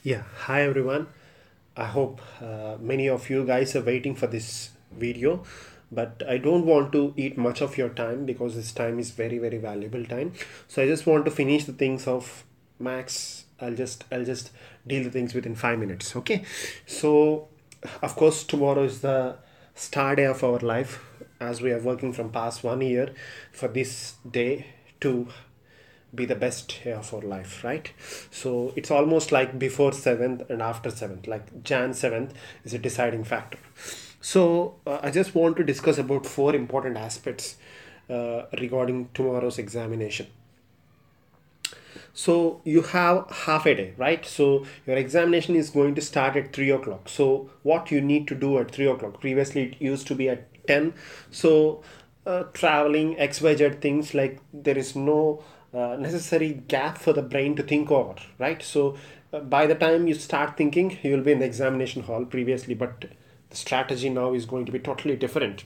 Yeah, hi everyone. I hope many of you guys are waiting for this video, but I don't want to eat much of your time because this time is very very valuable time. So I just want to finish the things of max. I'll just deal the things within 5 minutes. Okay. So of course tomorrow is the star day of our life as we are working from past 1 year for this day to be the best year of our life, right? So it's almost like before 7th and after 7th, like Jan 7th is a deciding factor. So I just want to discuss about four important aspects regarding tomorrow's examination. So you have half a day, right? So your examination is going to start at 3 o'clock. So what you need to do at 3 o'clock, previously it used to be at 10. So traveling xyz things, like there is no necessary gap for the brain to think over, right? So by the time you start thinking, you will be in the examination hall previously, but the strategy now is going to be totally different.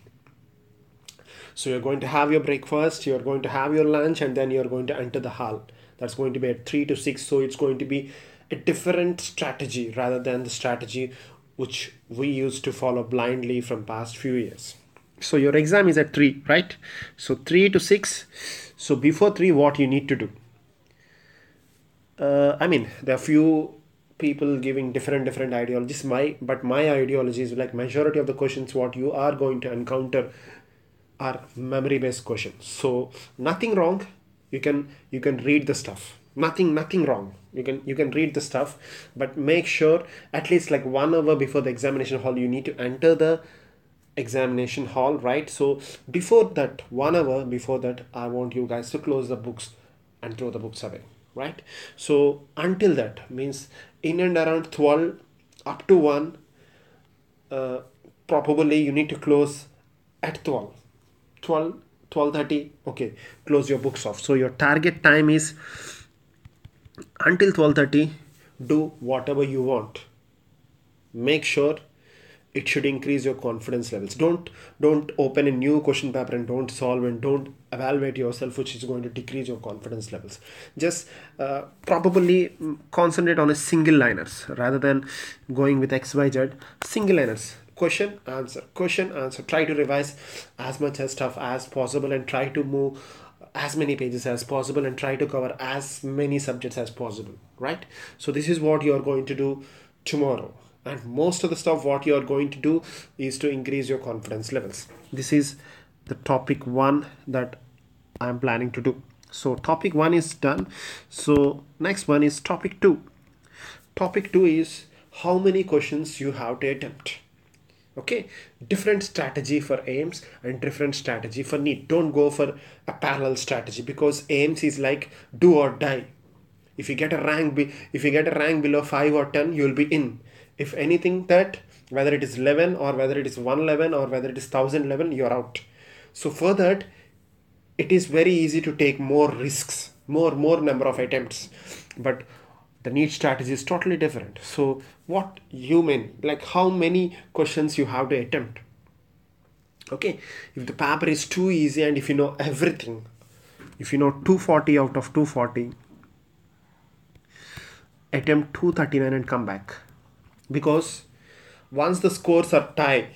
So you're going to have your breakfast, you're going to have your lunch, and then you're going to enter the hall. That's going to be at 3 to 6. So it's going to be a different strategy rather than the strategy which we used to follow blindly from past few years. So your exam is at 3, right? So 3 to 6. So before 3, what you need to do? I mean, there are few people giving different ideologies. My ideology is like majority of the questions what you are going to encounter are memory based questions. So nothing wrong. You can read the stuff. Nothing wrong. You can read the stuff, but make sure at least like 1 hour before the examination hall you need to enter the examination hall, right? So before that, 1 hour before that, I want you guys to close the books and throw the books away, right? So until that means in and around 12 up to 1, uh, probably you need to close at 12, 12:30. Okay, close your books off. So your target time is until 12:30. Do whatever you want. Make sure it should increase your confidence levels. Don't open a new question paper and don't solve and don't evaluate yourself, which is going to decrease your confidence levels. Just probably concentrate on a single liners rather than going with xyz. Single liners, question answer, try to revise as much as stuff as possible and try to move as many pages as possible and try to cover as many subjects as possible, right? So this is what you are going to do tomorrow, and most of the stuff what you are going to do is to increase your confidence levels. This is the topic 1 that I am planning to do. So topic 1 is done. So next one is topic 2. Topic 2 is how many questions you have to attempt. Okay, different strategy for aims and different strategy for Neet. Don't go for a parallel strategy because aims is like do or die. If you get a rank below 5 or 10, you will be in. If anything that, whether it is 11 or whether it is 111 or whether it is 1011, you're out. So for that, it is very easy to take more risks, more number of attempts, but the Neet strategy is totally different. So what you mean, like how many questions you have to attempt? Okay, if the paper is too easy and if you know everything, if you know 240 out of 240, attempt 239 and come back. Because once the scores are tie,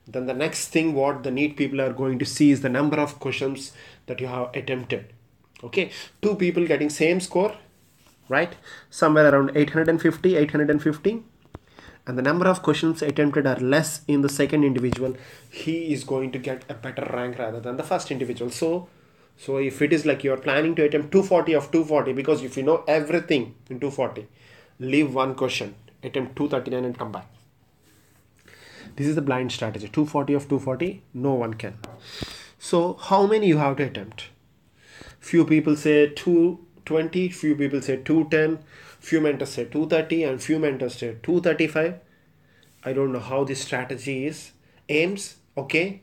then the next thing what the Neet people are going to see is the number of questions that you have attempted. Okay, two people getting same score, right? Somewhere around 850, and the number of questions attempted are less in the second individual, he is going to get a better rank rather than the first individual. So if it is like you're planning to attempt 240 of 240, because if you know everything in 240, leave one question, attempt 239 and come back. This is the blind strategy. 240 of 240, no one can. So how many you have to attempt? Few people say 220, few people say 210, few mentors say 230, and few mentors say 235. I don't know how this strategy is. Aims, okay,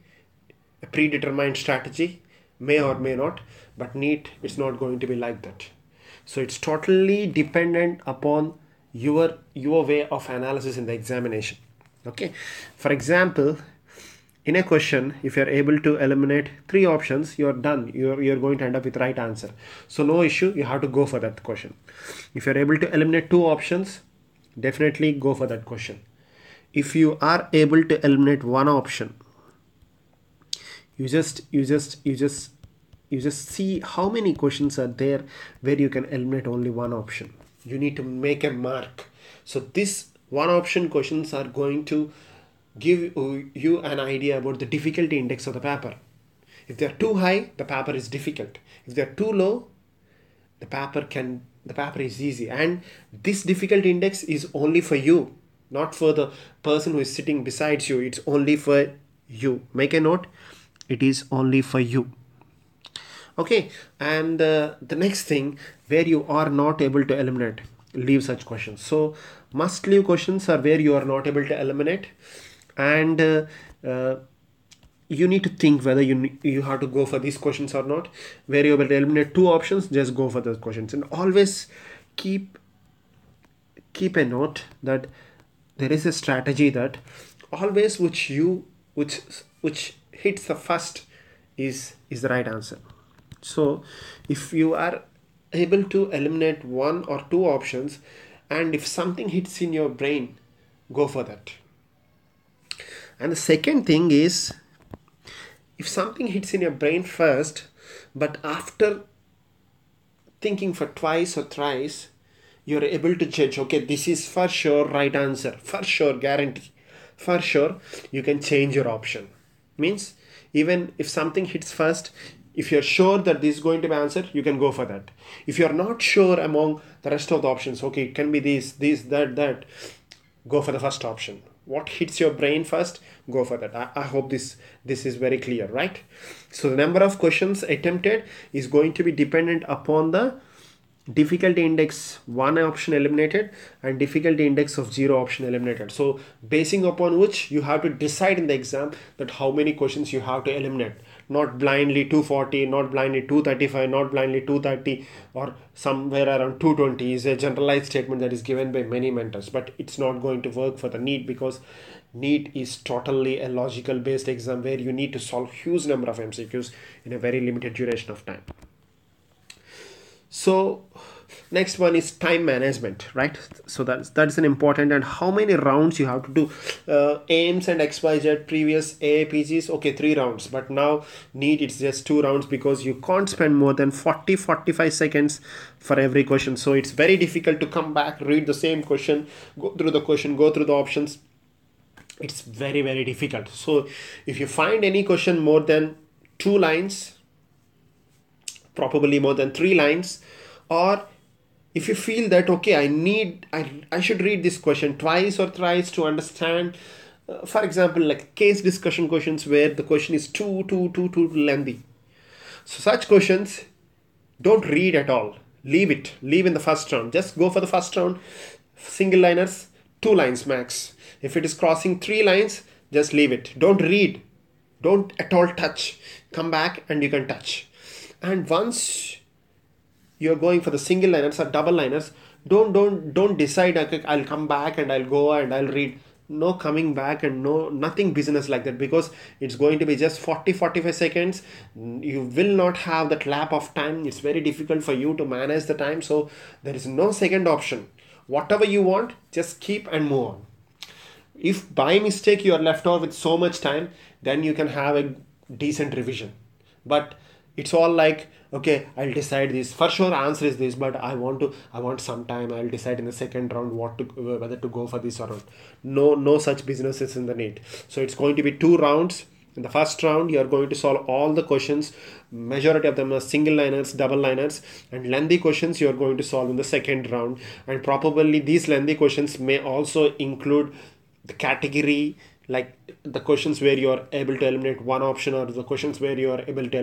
a predetermined strategy, may or may not, but Neet, it's not going to be like that. So it's totally dependent upon your way of analysis in the examination. Okay, for example, in a question, if you're able to eliminate 3 options, you're done. You're going to end up with right answer. So no issue, you have to go for that question. If you're able to eliminate 2 options, definitely go for that question. If you are able to eliminate one option, you just see how many questions are there where you can eliminate only one option. You need to make a mark. So this one option questions are going to give you an idea about the difficulty index of the paper. If they are too high, the paper is difficult. If they are too low, the paper is easy. And this difficulty index is only for you, not for the person who is sitting beside you. It's only for you. Make a note, it is only for you. Okay, and the next thing, where you are not able to eliminate, leave such questions. So must leave questions are where you are not able to eliminate, and you need to think whether you have to go for these questions or not. Where you're able to eliminate 2 options, just go for those questions. And always keep a note that there is a strategy that always which hits the first is the right answer. So if you are able to eliminate 1 or 2 options, and if something hits in your brain, go for that. And the second thing is, if something hits in your brain first, but after thinking for twice or thrice, you're able to judge, okay, this is for sure right answer, for sure, guarantee, for sure, you can change your option. Means even if something hits first, if you're sure that this is going to be answer, you can go for that. If you're not sure among the rest of the options, okay, it can be this, that, go for the first option. What hits your brain first, go for that. I hope this is very clear, right? So the number of questions attempted is going to be dependent upon the difficulty index 1 option eliminated and difficulty index of 0 option eliminated. So basing upon which you have to decide in the exam that how many questions you have to eliminate. Not blindly 240, not blindly 235, not blindly 230, or somewhere around 220 is a generalized statement that is given by many mentors. But it's not going to work for the NEET, because NEET is totally a logical based exam where you need to solve huge number of MCQs in a very limited duration of time. So next one is time management, right? So that's an important. And how many rounds you have to do. AIMS and XYZ previous AAPGs, okay, 3 rounds, but now NEET it's just 2 rounds, because you can't spend more than 40-45 seconds for every question. So it's very difficult to come back, read the same question, go through the question, go through the options. It's very, very difficult. So if you find any question more than 2 lines, probably more than 3 lines, or if you feel that, okay, I should read this question twice or thrice to understand, for example, like case discussion questions where the question is too lengthy. So such questions, don't read at all. Leave in the first round. Just go for the first round, single liners, 2 lines max. If it is crossing 3 lines, just leave it. Don't read. Don't at all touch. Come back and you can touch. And once you're going for the single liners or double liners, don't decide, okay, I'll come back and I'll go and I'll read. No coming back and nothing business like that, because it's going to be just 40-45 seconds. You will not have that lap of time. It's very difficult for you to manage the time. So there is no second option. Whatever you want, just keep and move on. If by mistake you are left off with so much time, then you can have a decent revision. But it's all like, okay, I'll decide this. For sure answer is this, but I want some time. I'll decide in the second round whether to go for this or not. No such businesses in the NEET. So it's going to be 2 rounds. In the first round, you are going to solve all the questions. Majority of them are single liners, double liners, and lengthy questions you are going to solve in the second round. And probably these lengthy questions may also include the category, like the questions where you are able to eliminate one option, or the questions where you are not able to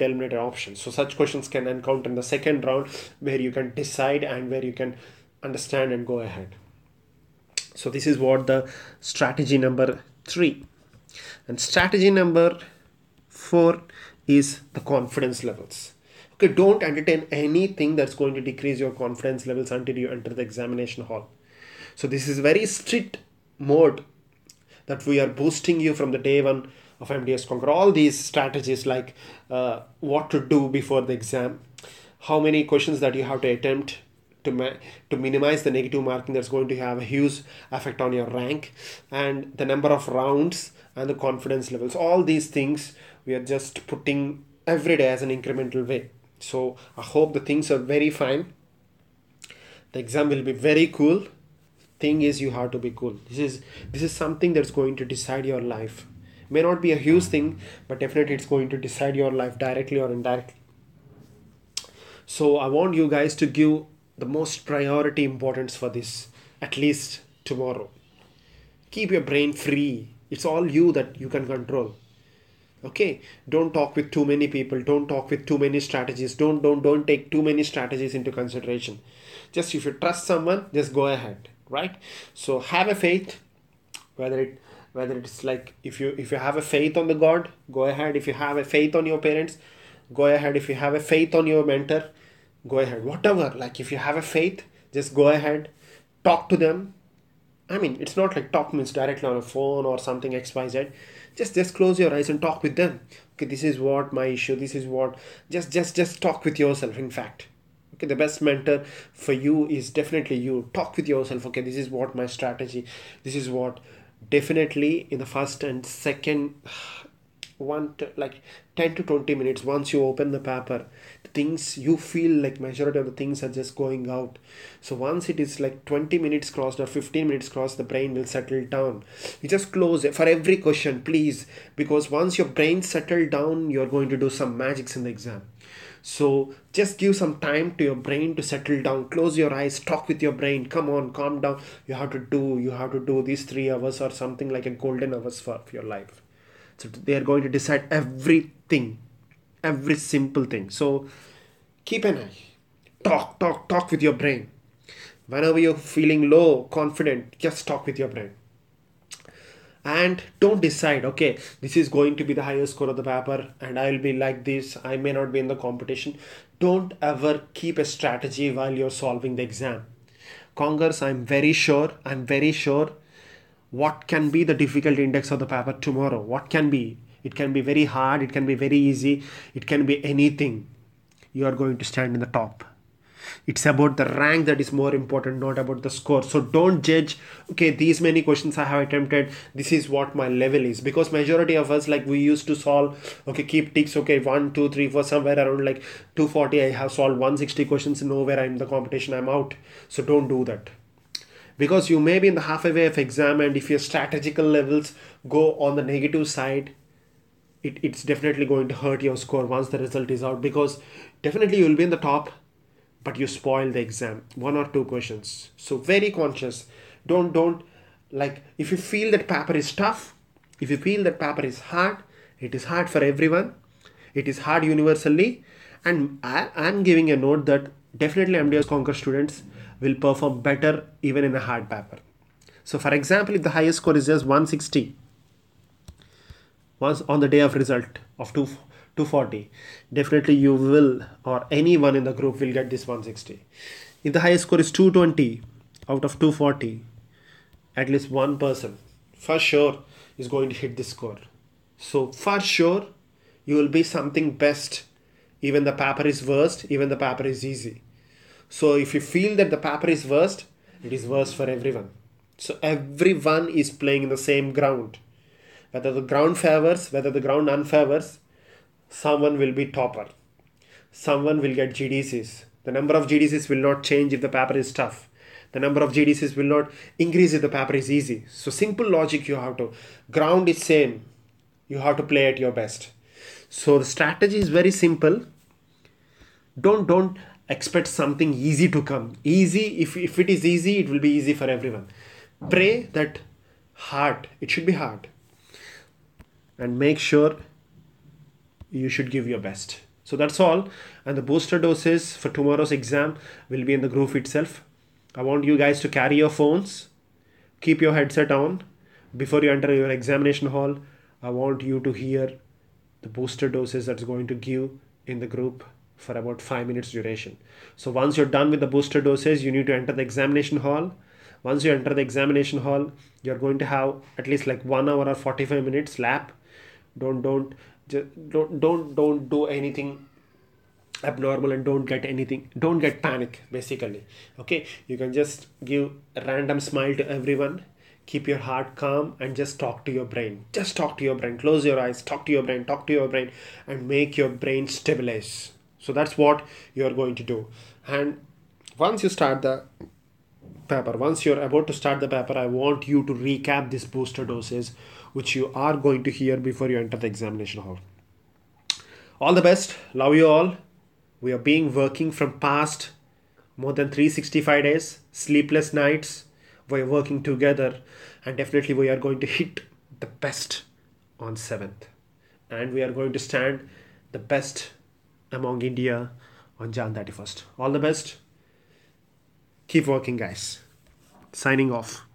eliminate an option. So such questions can encounter in the second round, where you can decide and where you can understand and go ahead. So this is what the strategy number 3. And strategy number 4 is the confidence levels. Okay, don't entertain anything that's going to decrease your confidence levels until you enter the examination hall. So this is very strict mode that we are boosting you from the day one of MDS Conquer. All these strategies like what to do before the exam, how many questions that you have to attempt to minimize the negative marking that's going to have a huge effect on your rank, and the number of rounds and the confidence levels. All these things we are just putting every day as an incremental way. So I hope the things are very fine. The exam will be very cool. Thing is, you have to be cool. This is something that's going to decide your life. May not be a huge thing, but definitely it's going to decide your life directly or indirectly. So I want you guys to give the most priority importance for this, at least tomorrow. Keep your brain free. It's all you that you can control. Okay, don't talk with too many people, don't talk with too many strategies, don't take too many strategies into consideration. Just if you trust someone, just go ahead, right? So have a faith, whether it's like, if you have a faith on the God, go ahead. If you have a faith on your parents, go ahead. If you have a faith on your mentor, go ahead. Whatever, like, if you have a faith, just go ahead, talk to them. I mean, it's not like talk means directly on a phone or something XYZ. Just close your eyes and talk with them. Okay, this is what my issue. This is what. Just talk with yourself. In fact, okay, the best mentor for you is definitely you. Talk with yourself. Okay, this is what my strategy. This is what. Definitely in the first and second like 10 to 20 minutes, once you open the paper, the things you feel like majority of the things are just going out. So once it is like 20 minutes crossed or 15 minutes crossed, the brain will settle down. You just close it for every question, please, because once your brain settled down, you're going to do some magics in the exam. So just give some time to your brain to settle down. Close your eyes, talk with your brain. Come on, calm down. You have to do these 3 hours or something like a golden hours for your life. So they are going to decide everything, every simple thing. So keep an eye. Talk with your brain. Whenever you're feeling low, confident, just talk with your brain. And don't decide, okay, this is going to be the highest score of the paper and I'll be like this, I may not be in the competition. Don't ever keep a strategy while you're solving the exam. Congress, I'm very sure what can be the difficulty index of the paper tomorrow. What can be? It can be very hard, it can be very easy, it can be anything. You are going to stand in the top. It's about the rank that is more important, not about the score. So don't judge, okay, these many questions I have attempted, this is what my level is. Because majority of us, like, we used to solve, okay, keep ticks, okay, 1 2 3 4, somewhere around like 240 I have solved 160 questions, nowhere I'm in the competition, I'm out. So don't do that, because you may be in the halfway of exam, and if your strategical levels go on the negative side, it's definitely going to hurt your score once the result is out. Because definitely you will be in the top, but you spoil the exam, 1 or 2 questions. So very conscious. Don't like, if you feel that paper is tough, if you feel that paper is hard, it is hard for everyone, it is hard universally. And I'm giving a note that definitely MDS Conquer students will perform better even in a hard paper. So for example, if the highest score is just 160 once on the day of result of 240, definitely you will, or anyone in the group will get this 160. If the highest score is 220 out of 240, at least one person for sure is going to hit this score. So for sure you will be something best, even the paper is worst, even the paper is easy. So if you feel that the paper is worst, it is worst for everyone. So everyone is playing in the same ground. Whether the ground favors, whether the ground unfavors, someone will be topper. Someone will get GDCs. The number of GDCs will not change if the paper is tough. The number of GDCs will not increase if the paper is easy. So simple logic you have to. Ground is same. You have to play at your best. So the strategy is very simple. Don't expect something easy to come. Easy, if it is easy, it will be easy for everyone. Pray that hard, it should be hard. And make sure you should give your best. So that's all. And the booster doses for tomorrow's exam will be in the group itself. I want you guys to carry your phones, keep your headset on. Before you enter your examination hall, I want you to hear the booster doses that's going to give in the group for about 5 minutes duration. So once you're done with the booster doses, you need to enter the examination hall. Once you enter the examination hall, you're going to have at least like 1 hour or 45 minutes lap. Don't just don't do anything abnormal, and don't get panic basically. Okay, you can just give a random smile to everyone, keep your heart calm, and just talk to your brain. Just talk to your brain, close your eyes, talk to your brain, and make your brain stabilize. So that's what you're going to do. And once you start the paper, once you're about to start the paper, I want you to recap this booster doses which you are going to hear before you enter the examination hall. All the best. Love you all. We are being working from past more than 365 days, sleepless nights. We are working together, and definitely we are going to hit the best on 7th. And we are going to stand the best among India on Jan 31st. All the best. Keep working, guys. Signing off.